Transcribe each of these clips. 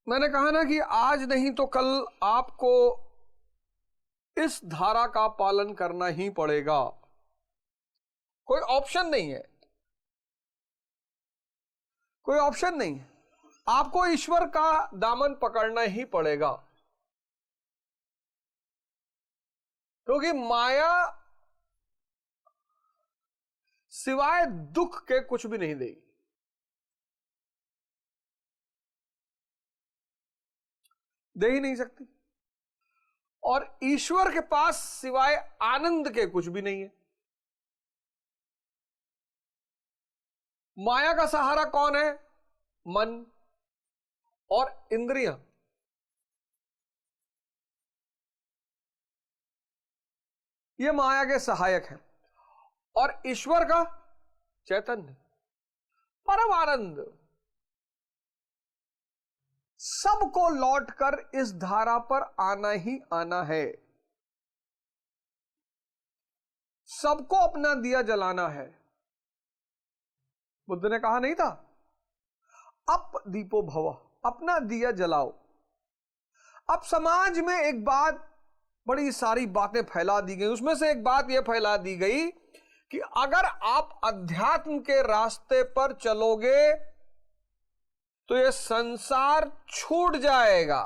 मैंने कहा ना कि आज नहीं तो कल आपको इस धारा का पालन करना ही पड़ेगा, कोई ऑप्शन नहीं है, कोई ऑप्शन नहीं है। आपको ईश्वर का दामन पकड़ना ही पड़ेगा, क्योंकि माया सिवाय दुख के कुछ भी नहीं देगी। दे ही नहीं सकती। और ईश्वर के पास सिवाय आनंद के कुछ भी नहीं है। माया का सहारा कौन है? मन और इंद्रियां। ये माया के सहायक हैं। और ईश्वर का चैतन्य, परम आनंद, सबको लौटकर इस धारा पर आना ही आना है। सबको अपना दिया जलाना है। बुद्ध ने कहा नहीं था, अप दीपो भव, अपना दिया जलाओ। अब समाज में एक बात, बड़ी सारी बातें फैला दी गई, उसमें से एक बात यह फैला दी गई कि अगर आप अध्यात्म के रास्ते पर चलोगे तो यह संसार छूट जाएगा।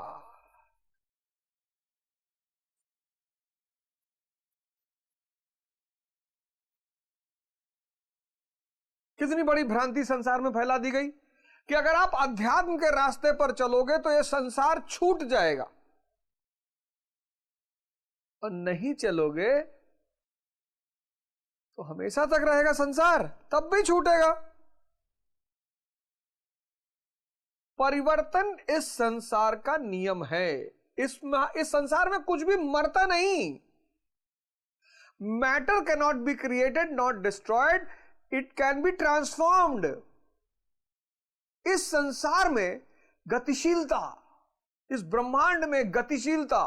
कितनी बड़ी भ्रांति संसार में फैला दी गई कि अगर आप अध्यात्म के रास्ते पर चलोगे तो यह संसार छूट जाएगा, और नहीं चलोगे तो हमेशा तक रहेगा संसार, तब भी छूटेगा। परिवर्तन इस संसार का नियम है। इस संसार में कुछ भी मरता नहीं। Matter can not be created, not destroyed, it can be transformed. इस संसार में गतिशीलता, इस ब्रह्मांड में गतिशीलता।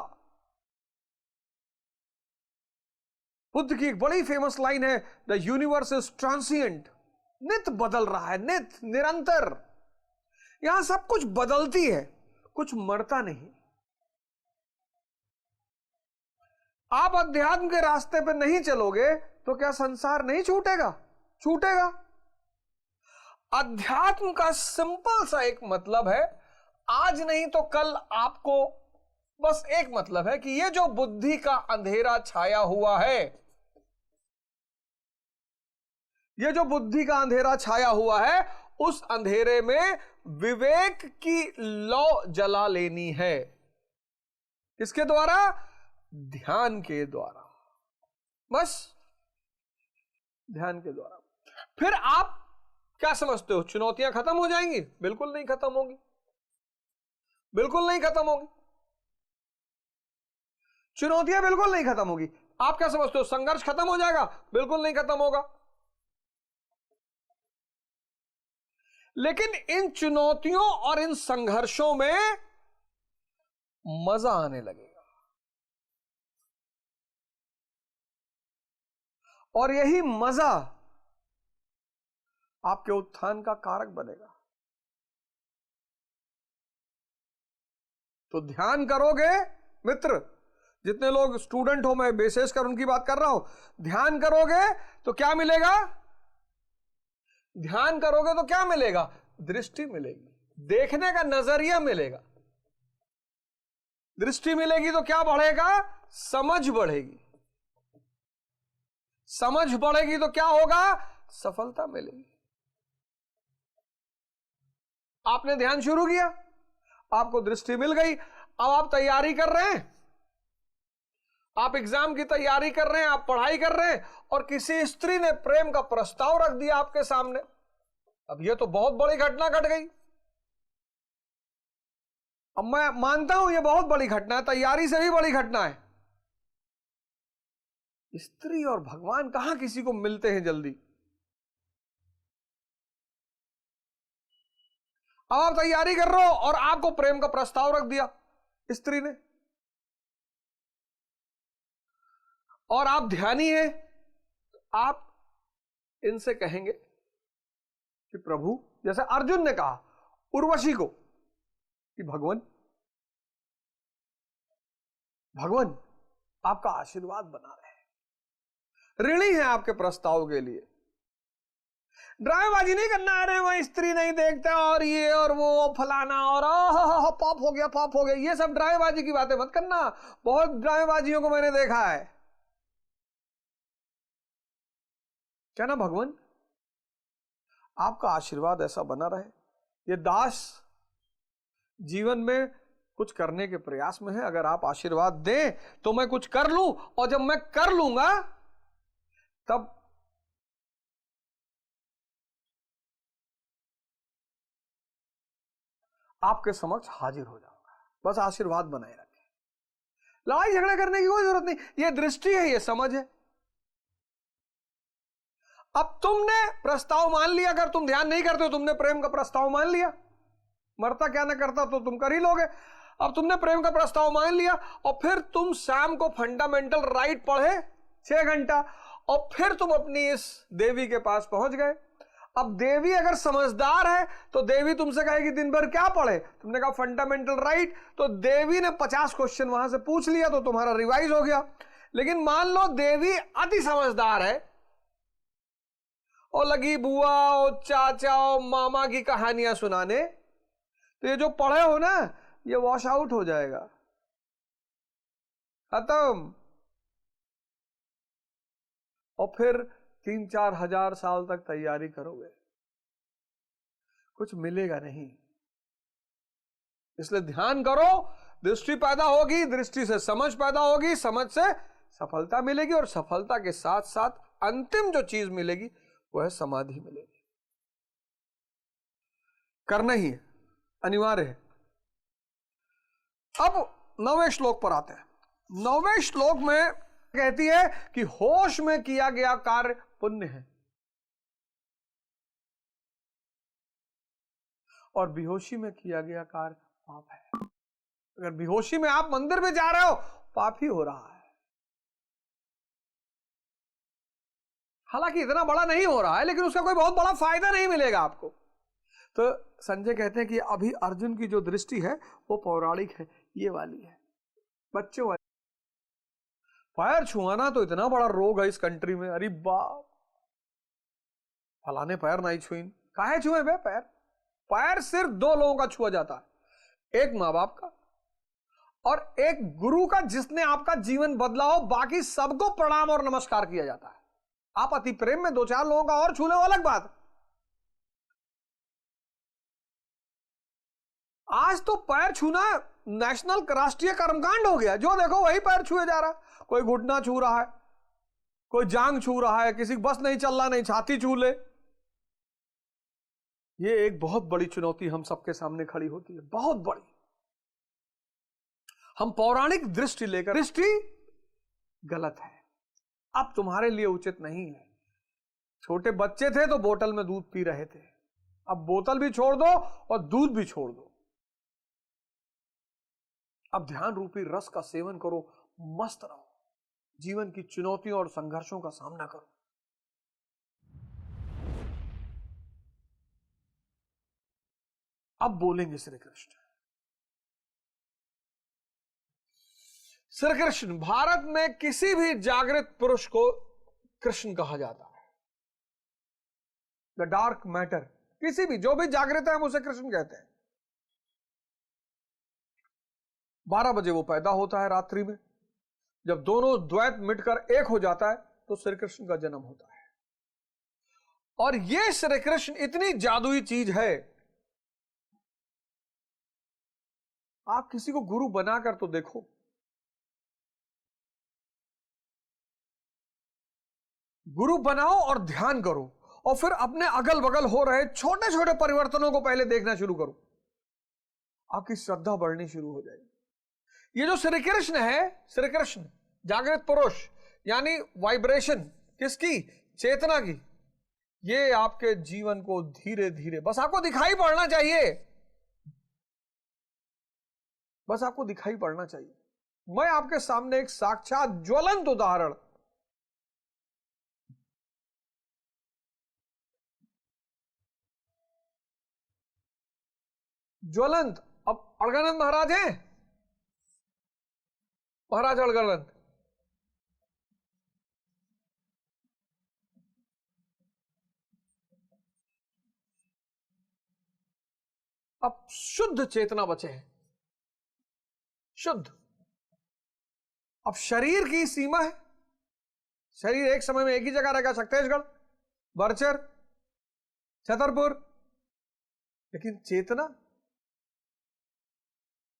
बुद्ध की एक बड़ी फेमस लाइन है, द यूनिवर्स इज ट्रांसिएंट। नित बदल रहा है, नित, निरंतर। यहां सब कुछ बदलती है, कुछ मरता नहीं। आप अध्यात्म के रास्ते पर नहीं चलोगे तो क्या संसार नहीं छूटेगा? छूटेगा। अध्यात्म का सिंपल सा एक मतलब है, आज नहीं तो कल आपको बस एक मतलब है कि ये जो बुद्धि का अंधेरा छाया हुआ है, ये जो बुद्धि का अंधेरा छाया हुआ है, उस अंधेरे में विवेक की लौ जला लेनी है। किसके द्वारा? ध्यान के द्वारा। बस ध्यान के द्वारा। फिर आप क्या समझते हो, चुनौतियां खत्म हो जाएंगी? बिल्कुल नहीं खत्म होंगी, बिल्कुल नहीं खत्म होगी। चुनौतियां बिल्कुल नहीं खत्म होगी। आप क्या समझते हो, संघर्ष खत्म हो जाएगा? बिल्कुल नहीं खत्म होगा। लेकिन इन चुनौतियों और इन संघर्षों में मजा आने लगेगा, और यही मजा आपके उत्थान का कारक बनेगा। तो ध्यान करोगे मित्र, जितने लोग स्टूडेंट हो, मैं विशेष कर उनकी बात कर रहा हूं, ध्यान करोगे तो क्या मिलेगा? ध्यान करोगे तो क्या मिलेगा? दृष्टि मिलेगी, देखने का नजरिया मिलेगा। दृष्टि मिलेगी तो क्या बढ़ेगा? समझ बढ़ेगी। समझ बढ़ेगी तो क्या होगा? सफलता मिलेगी। आपने ध्यान शुरू किया, आपको दृष्टि मिल गई, अब आप तैयारी कर रहे हैं, आप एग्जाम की तैयारी कर रहे हैं, आप पढ़ाई कर रहे हैं, और किसी स्त्री ने प्रेम का प्रस्ताव रख दिया आपके सामने। अब यह तो बहुत बड़ी घटना घट गई। अब मैं मानता हूं यह बहुत बड़ी घटना है, तैयारी से भी बड़ी घटना है। स्त्री और भगवान कहां किसी को मिलते हैं जल्दी। अब आप तैयारी कर रहे हो और आपको प्रेम का प्रस्ताव रख दिया स्त्री ने, और आप ध्यानी हैं, तो आप इनसे कहेंगे कि प्रभु, जैसे अर्जुन ने कहा उर्वशी को कि भगवान भगवान आपका आशीर्वाद बना रहे, ऋणी है आपके प्रस्ताव के लिए। ड्रामेबाजी नहीं करना, अरे वह स्त्री नहीं देखता और ये और वो फलाना और पाप हो गया पाप हो गया, ये सब ड्रामेबाजी की बातें मत करना। बहुत ड्रामेबाजियों को मैंने देखा है। क्या ना भगवान आपका आशीर्वाद ऐसा बना रहे। ये दास जीवन में कुछ करने के प्रयास में है, अगर आप आशीर्वाद दें तो मैं कुछ कर लूं, और जब मैं कर लूंगा तब आपके समक्ष हाजिर हो जाऊंगा। बस आशीर्वाद बनाए रखें, लड़ाई झगड़ा करने की कोई जरूरत नहीं। यह दृष्टि है, यह समझ है। अब तुमने प्रस्ताव मान लिया, अगर तुम ध्यान नहीं करते हो, तुमने प्रेम का प्रस्ताव मान लिया, मरता क्या ना करता तो तुम कर ही लोगे। अब तुमने प्रेम का प्रस्ताव मान लिया और फिर तुम शाम को फंडामेंटल राइट पढ़े 6 घंटा, और फिर तुम अपनी इस देवी के पास पहुंच गए। अब देवी अगर समझदार है तो देवी तुमसे कहेगी दिन भर क्या पढ़े, तुमने कहा फंडामेंटल राइट, तो देवी ने 50 क्वेश्चन वहां से पूछ लिया तो तुम्हारा रिवाइज हो गया। लेकिन मान लो देवी अति समझदार है और लगी बुआ और चाचा और मामा की कहानियां सुनाने, तो ये जो पढ़े हो ना ये वॉश आउट हो जाएगा, खत्म। और फिर 3-4 हजार साल तक तैयारी करोगे, कुछ मिलेगा नहीं। इसलिए ध्यान करो, दृष्टि पैदा होगी, दृष्टि से समझ पैदा होगी, समझ से सफलता मिलेगी, और सफलता के साथ साथ अंतिम जो चीज मिलेगी वह है समाधि मिलेगी। करना ही है, अनिवार्य है। अब 9वें श्लोक पर आते हैं। 9वें श्लोक में कहती है कि होश में किया गया कार्य पुण्य है और बेहोशी में किया गया कार्य पाप है। अगर बेहोशी में आप मंदिर में जा रहे हो, पाप ही हो रहा है। हालांकि इतना बड़ा नहीं हो रहा है, लेकिन उसका कोई बहुत बड़ा फायदा नहीं मिलेगा आपको। तो संजय कहते हैं कि अभी अर्जुन की जो दृष्टि है वो पौराणिक है, ये वाली है, बच्चों वाली। पैर छुआना तो इतना बड़ा रोग है इस कंट्री में, अरे बाप, फलाने पैर नहीं छुइन, काहे छुए बे पैर? पैर सिर्फ 2 लोगों का छुआ जाता है, एक मां बाप का और एक गुरु का जिसने आपका जीवन बदला हो। बाकी सबको प्रणाम और नमस्कार किया जाता है। आप अति प्रेम में 2-4 लोगों का और छू ले, वो अलग बात। आज तो पैर छूना नेशनल राष्ट्रीय कर्मकांड हो गया, जो देखो वही पैर छुए जा रहा। कोई घुटना छू रहा है, कोई जांग छू रहा है, किसी बस नहीं चल रहा नहीं छाती छू ले। ये एक बहुत बड़ी चुनौती हम सबके सामने खड़ी होती है, बहुत बड़ी। हम पौराणिक दृष्टि लेकर, दृष्टि गलत है, अब तुम्हारे लिए उचित नहीं है। छोटे बच्चे थे तो बोतल में दूध पी रहे थे, अब बोतल भी छोड़ दो और दूध भी छोड़ दो। अब ध्यान रूपी रस का सेवन करो, मस्त रहो, जीवन की चुनौतियों और संघर्षों का सामना करो। अब बोलेंगे श्री कृष्ण। श्री कृष्ण, भारत में किसी भी जागृत पुरुष को कृष्ण कहा जाता है। द डार्क मैटर, किसी भी जो भी जागृत है हम उसे कृष्ण कहते हैं। 12 बजे वो पैदा होता है रात्रि में, जब दोनों द्वैत मिटकर एक हो जाता है तो श्री कृष्ण का जन्म होता है। और ये श्री कृष्ण इतनी जादुई चीज है, आप किसी को गुरु बनाकर तो देखो। गुरु बनाओ और ध्यान करो, और फिर अपने अगल बगल हो रहे छोटे छोटे परिवर्तनों को पहले देखना शुरू करो, आपकी श्रद्धा बढ़नी शुरू हो जाएगी। ये जो श्री कृष्ण है, श्री कृष्ण जागृत पुरुष, यानी वाइब्रेशन किसकी? चेतना की। ये आपके जीवन को धीरे धीरे, बस आपको दिखाई पड़ना चाहिए, बस आपको दिखाई पड़ना चाहिए। मैं आपके सामने एक साक्षात ज्वलंत उदाहरण, ज्वलंत अब अड़गड़ानंद महाराज हैं, महाराज अड़गड़ानंद, अब शुद्ध चेतना बचे हैं, शुद्ध। अब शरीर की सीमा है, शरीर एक समय में एक ही जगह रहेगा, छत्तीसगढ़, बरचर, छतरपुर, लेकिन चेतना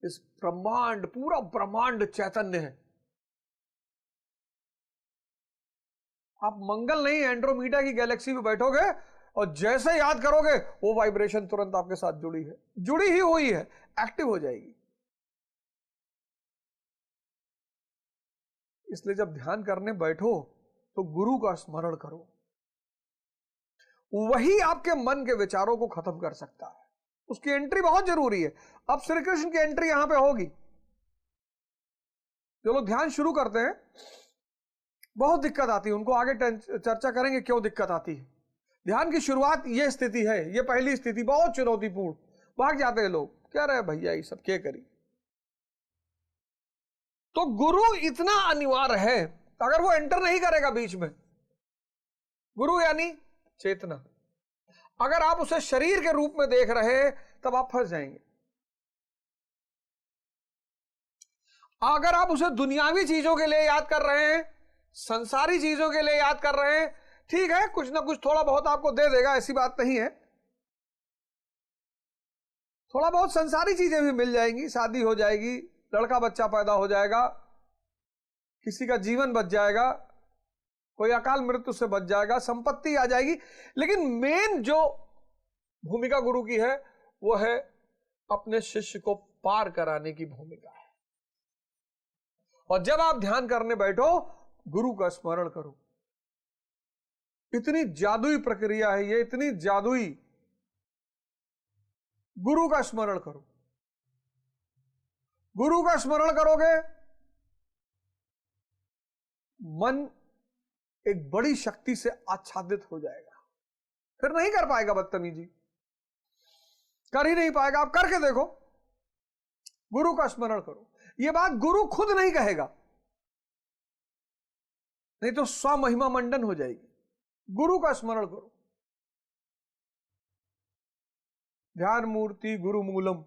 इस ब्रह्मांड, पूरा ब्रह्मांड चैतन्य है। आप मंगल नहीं, एंड्रोमीडा की गैलेक्सी में बैठोगे और जैसे याद करोगे वो वाइब्रेशन तुरंत आपके साथ जुड़ी है, जुड़ी ही हुई है, एक्टिव हो जाएगी। इसलिए जब ध्यान करने बैठो तो गुरु का स्मरण करो, वही आपके मन के विचारों को खत्म कर सकता है। उसकी एंट्री बहुत जरूरी है। अब श्री कृष्ण की एंट्री यहां पे होगी। जो लोग ध्यान शुरू करते हैं बहुत दिक्कत आती है उनको, आगे चर्चा करेंगे क्यों दिक्कत आती है। ध्यान की शुरुआत ये स्थिति है, ये पहली स्थिति बहुत चुनौतीपूर्ण, भाग जाते हैं लोग, क्या रहे भैया ये सब क्या करी। तो गुरु इतना अनिवार्य है, अगर वो एंटर नहीं करेगा बीच में, गुरु यानी चेतना, अगर आप उसे शरीर के रूप में देख रहे तब आप फंस जाएंगे। अगर आप उसे दुनियावी चीजों के लिए याद कर रहे हैं, संसारी चीजों के लिए याद कर रहे हैं, ठीक है कुछ ना कुछ थोड़ा बहुत आपको दे देगा, ऐसी बात नहीं है, थोड़ा बहुत संसारी चीजें भी मिल जाएंगी, शादी हो जाएगी, लड़का बच्चा पैदा हो जाएगा, किसी का जीवन बच जाएगा, कोई अकाल मृत्यु से बच जाएगा, संपत्ति आ जाएगी, लेकिन मेन जो भूमिका गुरु की है वो है अपने शिष्य को पार कराने की भूमिका है। और जब आप ध्यान करने बैठो गुरु का स्मरण करो। इतनी जादुई प्रक्रिया है ये, इतनी जादुई। गुरु का स्मरण करो, गुरु का स्मरण करोगे मन एक बड़ी शक्ति से आच्छादित हो जाएगा, फिर नहीं कर पाएगा बदतमीजी, कर ही नहीं पाएगा। आप करके देखो, गुरु का स्मरण करो। यह बात गुरु खुद नहीं कहेगा, नहीं तो स्वमहिमा मंडन हो जाएगी। गुरु का स्मरण करो। ध्यान मूर्ति गुरु मूलम,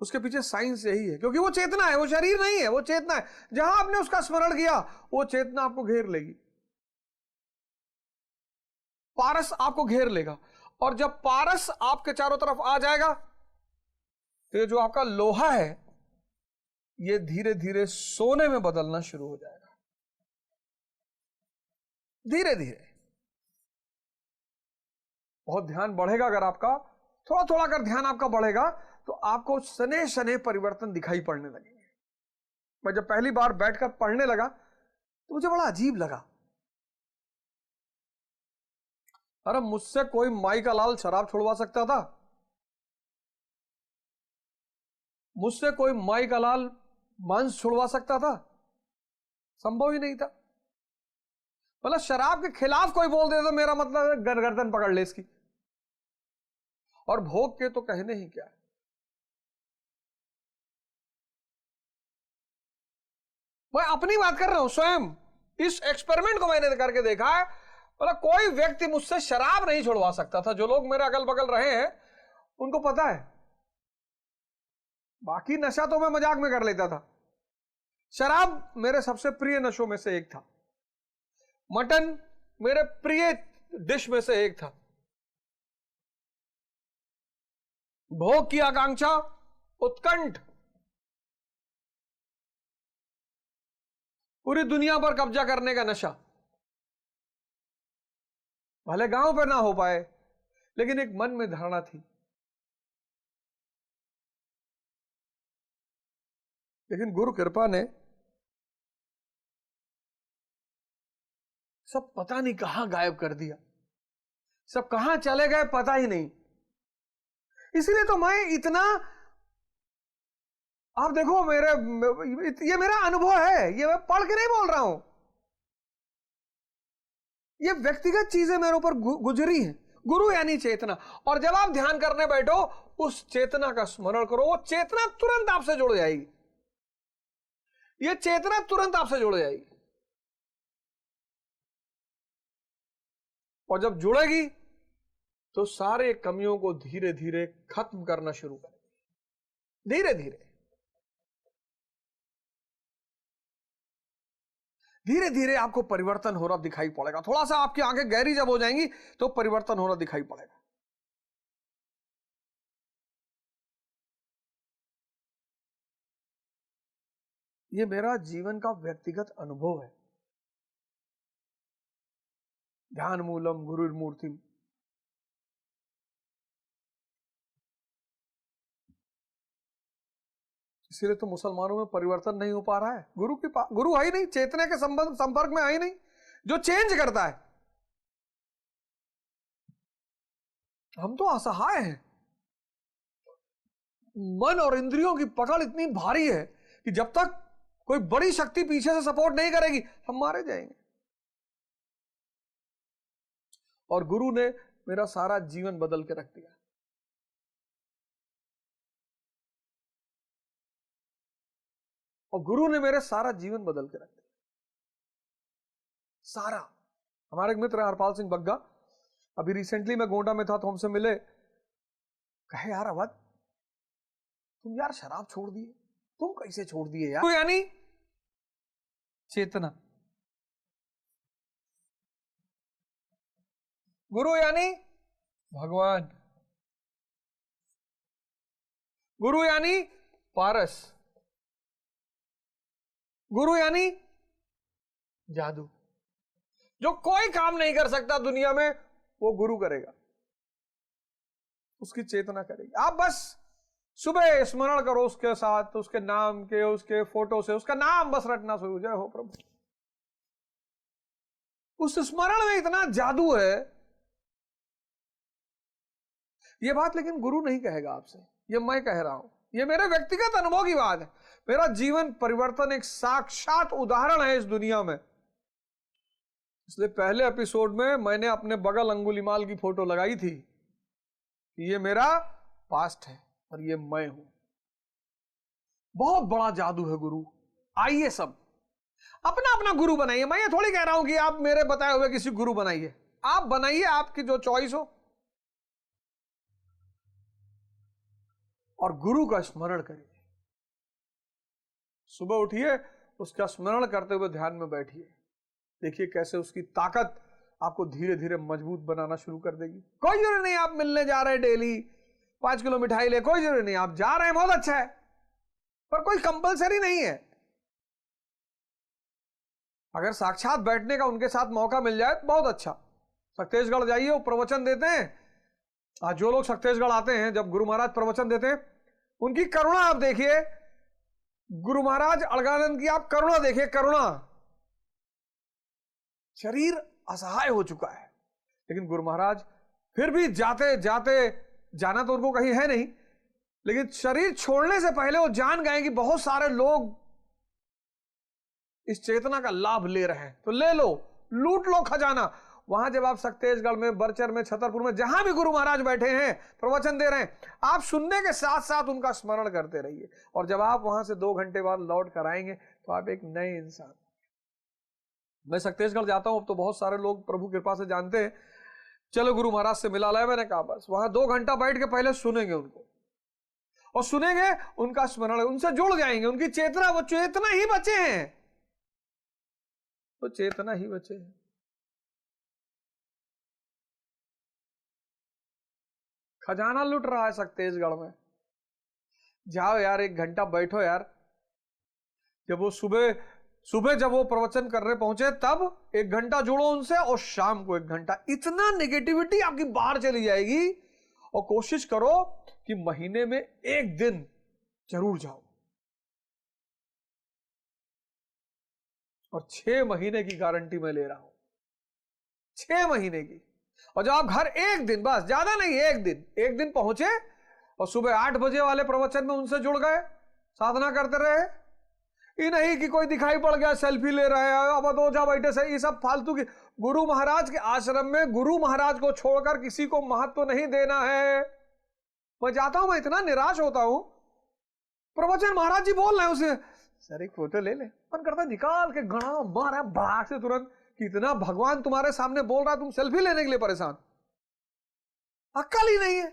उसके पीछे साइंस यही है, क्योंकि वो चेतना है, वो शरीर नहीं है, वो चेतना है। जहां आपने उसका स्मरण किया वो चेतना आपको घेर लेगी, पारस आपको घेर लेगा। और जब पारस आपके चारों तरफ आ जाएगा तो ये जो आपका लोहा है ये धीरे धीरे सोने में बदलना शुरू हो जाएगा, धीरे धीरे। बहुत ध्यान बढ़ेगा अगर आपका, थोड़ा थोड़ा अगर ध्यान आपका बढ़ेगा तो आपको सने सने परिवर्तन दिखाई पड़ने लगेंगे। मैं जब पहली बार बैठकर पढ़ने लगा तो मुझे बड़ा अजीब लगा। अरे मुझसे कोई माई का लाल शराब छुड़वा सकता था? मुझसे कोई माई का लाल मांस छुड़वा सकता था? संभव ही नहीं था। मतलब शराब के खिलाफ कोई बोल दे तो मेरा मतलब गर्दन पकड़ ले इसकी। और भोग के तो कहने ही क्या है। मैं अपनी बात कर रहा हूं, स्वयं इस एक्सपेरिमेंट को मैंने करके देखा है। मतलब कोई व्यक्ति मुझसे शराब नहीं छुड़वा सकता था। जो लोग मेरे अगल बगल रहे हैं उनको पता है। बाकी नशा तो मैं मजाक में कर लेता था, शराब मेरे सबसे प्रिय नशों में से एक था। मटन मेरे प्रिय डिश में से एक था। भोग की आकांक्षा, उत्कंठ, पूरी दुनिया पर कब्जा करने का नशा। भले गांव पर ना हो पाए लेकिन एक मन में धारणा थी। लेकिन गुरु कृपा ने सब पता नहीं कहां गायब कर दिया, सब कहां चले गए पता ही नहीं। इसलिए तो मैं इतना, आप देखो ये मेरा अनुभव है, ये मैं पढ़ के नहीं बोल रहा हूं। ये व्यक्तिगत चीजें मेरे ऊपर गुजरी हैं गुरु यानी चेतना। और जब आप ध्यान करने बैठो, उस चेतना का स्मरण करो, वो चेतना तुरंत आपसे जुड़ जाएगी। ये चेतना तुरंत आपसे जुड़ जाएगी, और जब जुड़ेगी तो सारे कमियों को धीरे धीरे खत्म करना शुरू करेगी। धीरे धीरे धीरे धीरे आपको परिवर्तन होना दिखाई पड़ेगा। थोड़ा सा आपकी आंखें गहरी जब हो जाएंगी तो परिवर्तन होना दिखाई पड़ेगा। यह मेरा जीवन का व्यक्तिगत अनुभव है। ध्यान मूलम गुरुर्मूर्तिम। इसलिए तो मुसलमानों में परिवर्तन नहीं हो पा रहा है। गुरु है ही नहीं, चेतना के संपर्क में है ही नहीं जो चेंज करता है। हम तो असहाय हैं। मन और इंद्रियों की पकड़ इतनी भारी है कि जब तक कोई बड़ी शक्ति पीछे से सपोर्ट नहीं करेगी, हम मारे जाएंगे। और गुरु ने मेरा सारा जीवन बदल के रख दिया। और गुरु ने मेरे सारा जीवन बदल के रख दिया, सारा। हमारे एक मित्र हरपाल सिंह बग्गा, अभी रिसेंटली मैं गोंडा में था तो हमसे मिले। कहे यार अवध, तुम यार शराब छोड़ दिए, तुम कैसे छोड़ दिए यार? यानी चेतना। गुरु यानी भगवान। गुरु यानी पारस। गुरु यानी जादू। जो कोई काम नहीं कर सकता दुनिया में, वो गुरु करेगा, उसकी चेतना करेगी। आप बस सुबह स्मरण करो उसके साथ, उसके नाम के, उसके फोटो से उसका नाम बस रटना शुरू। जय हो प्रभु। उस स्मरण में इतना जादू है। ये बात लेकिन गुरु नहीं कहेगा आपसे, ये मैं कह रहा हूं। ये मेरे व्यक्तिगत अनुभव की बात है। मेरा जीवन परिवर्तन एक साक्षात उदाहरण है इस दुनिया में। इसलिए पहले एपिसोड में मैंने अपने बगल अंगुलीमाल की फोटो लगाई थी कि ये मेरा पास्ट है और ये मैं हूं। बहुत बड़ा जादू है गुरु। आइए सब अपना अपना गुरु बनाइए। मैं ये थोड़ी कह रहा हूं कि आप मेरे बताए हुए किसी गुरु बनाइए। आप बनाइए, आपकी जो चॉइस हो। और गुरु का स्मरण करिए। सुबह उठिए, उसका स्मरण करते हुए ध्यान में बैठिए। देखिए कैसे उसकी ताकत आपको धीरे धीरे मजबूत बनाना शुरू कर देगी। कोई जरूरी नहीं आप मिलने जा रहे हैं डेली 5 किलो मिठाई ले, कोई जरूरी नहीं। आप जा रहे हैं, बहुत अच्छा है, पर कोई कंपलसरी नहीं है। अगर साक्षात बैठने का उनके साथ मौका मिल जाए तो बहुत अच्छा। शक्तेशगढ़ जाइए, वो प्रवचन देते हैं। आज जो लोग शक्तेशगढ़ आते हैं, जब गुरु महाराज प्रवचन देते हैं, उनकी करुणा आप देखिए। गुरु महाराज अलगानंद की आप करुणा देखिए, करुणा। शरीर असहाय हो चुका है, लेकिन गुरु महाराज फिर भी जाते जाते, जाना तो उनको कहीं है नहीं, लेकिन शरीर छोड़ने से पहले वो जान गए कि बहुत सारे लोग इस चेतना का लाभ ले रहे हैं, तो ले लो, लूट लो खजाना। वहां जब आप शक्तेशगढ़ में, बरचर में, छतरपुर में, जहां भी गुरु महाराज बैठे हैं, प्रवचन दे रहे हैं, आप सुनने के साथ साथ उनका स्मरण करते रहिए। और जब आप वहां से 2 घंटे बाद लौट कर आएंगे तो आप एक नए इंसान। मैं शक्तेशगढ़ जाता हूं, अब तो बहुत सारे लोग प्रभु कृपा से जानते हैं। चलो गुरु महाराज से मिला लाए, मैंने कहा बस वहां 2 घंटा बैठ के पहले सुनेंगे उनको, और सुनेंगे उनका स्मरण, उनसे जुड़ जाएंगे। उनकी चेतना, वो चेतना ही बचे हैं, वो चेतना ही बचे हैं। खजाना लुट रहा है शक्तेशगढ़ में। जाओ यार, 1 घंटा बैठो यार। जब वो सुबह जब वो प्रवचन करने पहुंचे, तब 1 घंटा जुड़ो उनसे, और शाम को 1 घंटा। इतना नेगेटिविटी आपकी बाहर चली जाएगी। और कोशिश करो कि महीने में 1 दिन जरूर जाओ, और 6 महीने की गारंटी मैं ले रहा हूं, 6 महीने की। और जब आप घर 1 दिन, बस ज्यादा नहीं, 1 दिन पहुंचे और सुबह 8 बजे वाले प्रवचन में उनसे जुड़ गए, साधना करते रहे। ये नहीं कि कोई दिखाई पड़ गया सेल्फी ले रहा है, अब दो जा बैठे से, ये सब फालतू की गुरु महाराज के आश्रम में गुरु महाराज को छोड़कर किसी को महत्व नहीं देना है। मैं जाता हूं, मैं इतना निराश होता हूं, प्रवचन महाराज जी बोल रहे हैं, उसे सर एक फोटो ले ले, मन करता निकाल के गणा मारा भाग से तुरंत, कितना भगवान तुम्हारे सामने बोल रहा है, तुम सेल्फी लेने के लिए परेशान, अक्ल ही नहीं है।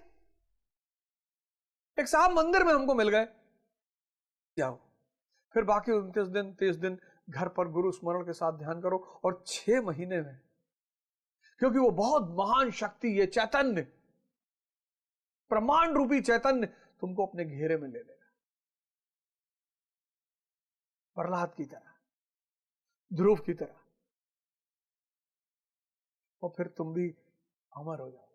एक साहब मंदिर में हमको मिल गए, जाओ फिर बाकी 29 दिन 30 दिन घर पर गुरु स्मरण के साथ ध्यान करो, और 6 महीने में, क्योंकि वो बहुत महान शक्ति, ये चैतन्य, प्रमाण रूपी चैतन्य तुमको अपने घेरे में ले लेगा, प्रहलाद की तरह, ध्रुव की तरह, और फिर तुम भी अमर हो जाओ।